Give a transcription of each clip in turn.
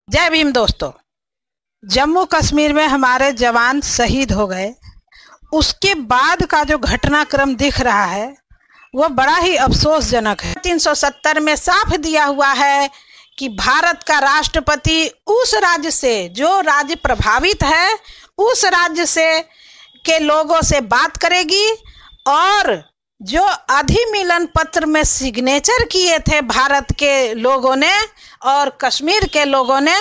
जय भीम दोस्तों। जम्मू कश्मीर में हमारे जवान शहीद हो गए, उसके बाद का जो घटनाक्रम दिख रहा है वो बड़ा ही अफसोसजनक है। 370 में साफ दिया हुआ है कि भारत का राष्ट्रपति उस राज्य से, जो राज्य प्रभावित है, उस राज्य से के लोगों से बात करेगी और जो अधिमिलन पत्र में सिग्नेचर किए थे भारत के लोगों ने और कश्मीर के लोगों ने,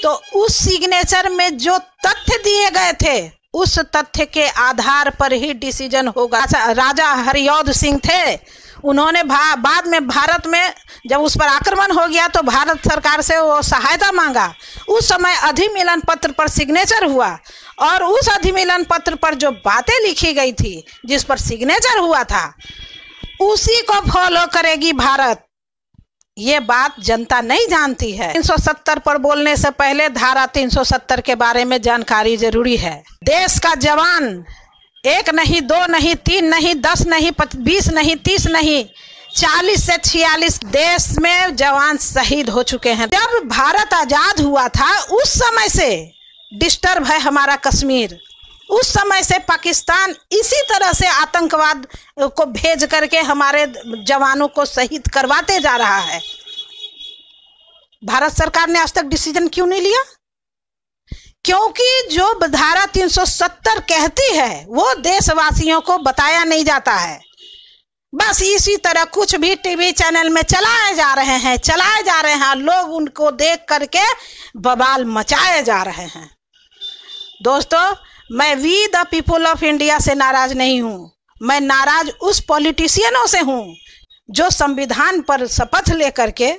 तो उस सिग्नेचर में जो तथ्य दिए गए थे उस तथ्य के आधार पर ही डिसीजन होगा। राजा हरियौध सिंह थे, उन्होंने बाद में भारत में जब उस पर आक्रमण हो गया तो भारत सरकार से वो सहायता मांगा। उस समय अधिमिलन पत्र पर सिग्नेचर हुआ और उस अधिमिलन पत्र पर जो बातें लिखी गई थी, जिस पर सिग्नेचर हुआ था, उसी को फॉलो करेगी भारत। ये बात जनता नहीं जानती है। 370 पर बोलने से पहले धारा 370 के बारे में जानकारी जरूरी है। देश का जवान 1 नहीं, 2 नहीं, 3 नहीं, 10 नहीं, 20 नहीं, 30 नहीं, 40 से 46 देश में जवान शहीद हो चुके हैं। जब भारत आजाद हुआ था उस समय से डिस्टर्ब है हमारा कश्मीर। उस समय से पाकिस्तान इसी तरह से आतंकवाद को भेज करके हमारे जवानों को शहीद करवाते जा रहा है। भारत सरकार ने आज तक डिसीजन क्यों नहीं लिया? क्योंकि जो धारा 370 कहती है वो देशवासियों को बताया नहीं जाता है। बस इसी तरह कुछ भी टीवी चैनल में चलाए जा रहे हैं, लोग उनको देख करके बवाल मचाए जा रहे हैं। दोस्तों, मैं we the people of India से नाराज नहीं हूं, मैं नाराज उस पॉलिटिशियनों से हूं जो संविधान पर शपथ लेकर के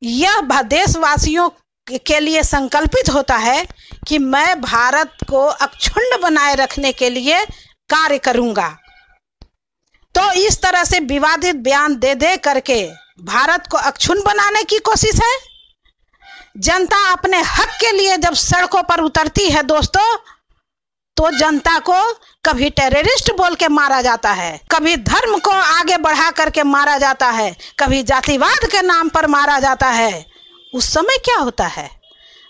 यह देशवासियों के लिए संकल्पित होता है कि मैं भारत को अक्षुण्ण बनाए रखने के लिए कार्य करूंगा। तो इस तरह से विवादित बयान दे करके भारत को अक्षुण्ण बनाने की कोशिश है। जनता अपने हक के लिए जब सड़कों पर उतरती है दोस्तों, तो जनता को कभी टेररिस्ट बोल के मारा जाता है, कभी धर्म को आगे बढ़ा करके मारा जाता है, कभी जातिवाद के नाम पर मारा जाता है। उस समय क्या होता है?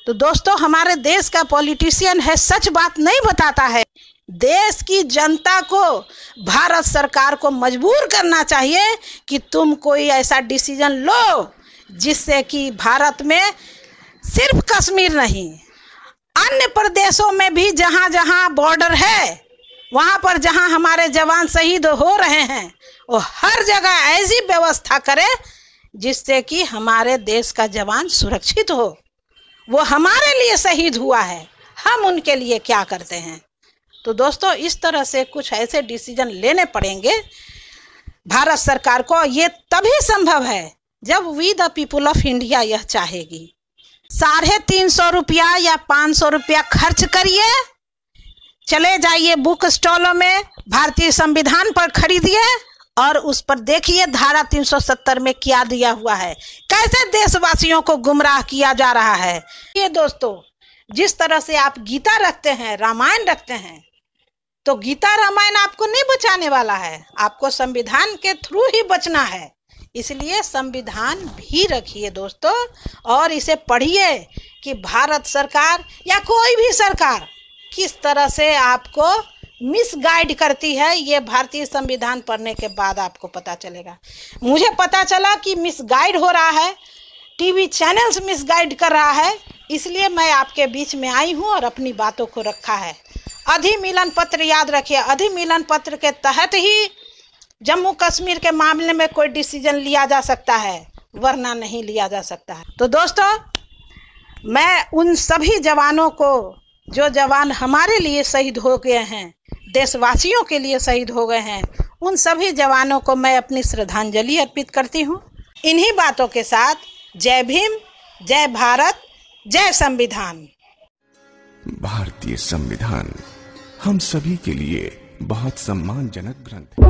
तो दोस्तों, हमारे देश का पॉलिटिशियन है, सच बात नहीं बताता है। देश की जनता को, भारत सरकार को मजबूर करना चाहिए कि तुम कोई ऐसा डिसीजन लो जिससे कि भारत में सिर्फ कश्मीर नहीं, अन्य प्रदेशों में भी जहां जहां बॉर्डर है, वहां पर जहां हमारे जवान शहीद हो रहे हैं, वो हर जगह ऐसी व्यवस्था करे जिससे कि हमारे देश का जवान सुरक्षित हो। वो हमारे लिए शहीद हुआ है, हम उनके लिए क्या करते हैं? तो दोस्तों, इस तरह से कुछ ऐसे डिसीजन लेने पड़ेंगे भारत सरकार को। ये तभी संभव है जब we the people of India यह चाहेगी। 350 रुपया या 500 रुपया खर्च करिए, चले जाइए बुक स्टॉलों में, भारतीय संविधान पर खरीदिए और उस पर देखिए धारा 370 में क्या दिया हुआ है, कैसे देशवासियों को गुमराह किया जा रहा है। ये दोस्तों, जिस तरह से आप गीता रखते हैं, रामायण रखते हैं, तो गीता रामायण आपको नहीं बचाने वाला है, आपको संविधान के थ्रू ही बचना है। इसलिए संविधान भी रखिए दोस्तों और इसे पढ़िए कि भारत सरकार या कोई भी सरकार किस तरह से आपको मिसगाइड करती है। ये भारतीय संविधान पढ़ने के बाद आपको पता चलेगा। मुझे पता चला कि मिसगाइड हो रहा है, टीवी चैनल्स मिसगाइड कर रहा है, इसलिए मैं आपके बीच में आई हूँ और अपनी बातों को रखा है। अधिमिलन पत्र याद रखिए, अधिमिलन पत्र के तहत ही जम्मू कश्मीर के मामले में कोई डिसीजन लिया जा सकता है, वरना नहीं लिया जा सकता है। तो दोस्तों, मैं उन सभी जवानों को, जो जवान हमारे लिए शहीद हो गए हैं, देशवासियों के लिए शहीद हो गए हैं, उन सभी जवानों को मैं अपनी श्रद्धांजलि अर्पित करती हूँ। इन्हीं बातों के साथ जय भीम, जय भारत, जय संविधान। भारतीय संविधान हम सभी के लिए बहुत सम्मानजनक ग्रंथ है।